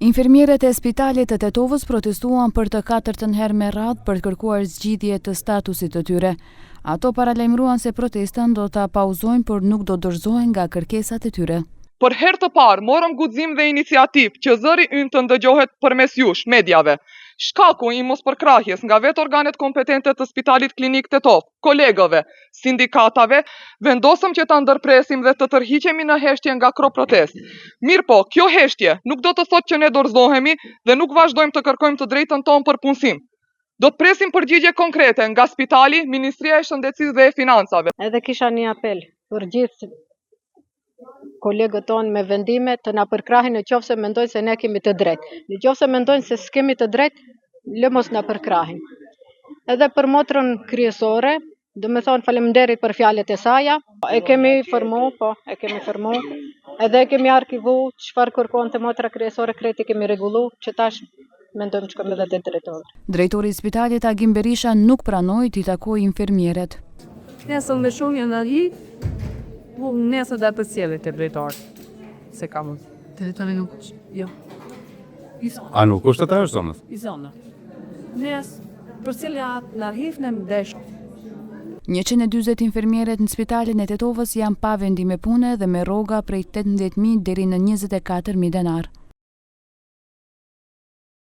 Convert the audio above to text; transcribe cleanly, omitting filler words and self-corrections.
Infermierët e spitalit të Tetovës protestuan për të katërtën herë me radhë për të kërkuar zgjidhje të statusit të tyre. Ato paralajmëruan se protestën do ta pauzojnë, por nuk do dorëzohen nga kërkesat e tyre. Për herë të parë morëm guxim dhe iniciativë që zëri ynë të ndëgjohet përmes jush, mediave. Shkaku i mospërkrahjes nga vetë organet kompetente të Spitalit Klinik Tetovë, kolegëve, sindikatave, vendosëm që ta ndërpresim dhe të tërhiqemi në heshtje nga kro protest. Mirë po, kjo heshtje nuk do të thotë që ne dorëzohemi dhe nuk vazhdojmë të kërkojmë të drejtën tonë për punësim. Do të presim përgjigje konkrete nga Spitali, Ministria e Shëndetësisë dhe e Financave. Edhe kisha një apel për gjithë kolegët tonë me vendime të na përkrahin në qoftë se mendojnë se ne kemi të drejtë. Në qoftë se mendojnë se s'kemi të drejtë, le mos na përkrahin. Edhe për motrën kryesore, do me thonë faleminderit për fjalët e saja, e kemi formu, edhe e kemi arkivu çfarë kërkon të motra kryesore, kreti kemi rregullu, që tash mendojmë që kemi edhe të drejtorë. Drejtori i spitalit Agim Berisha nuk pranoi t'i takojë infermierët. Nesër me shumë janë ai, nesër dhe të sjellit e drejtorë. Se kam drejtori nuk është. Jo. A nuk është ata është zonës? I zonë. Nesë, për cilat në arhivë në mdesh. 140 infermierët në spitalin e Tetovës janë pa vendime pune dhe me rroga prej 18.000 deri në 24.000 denar.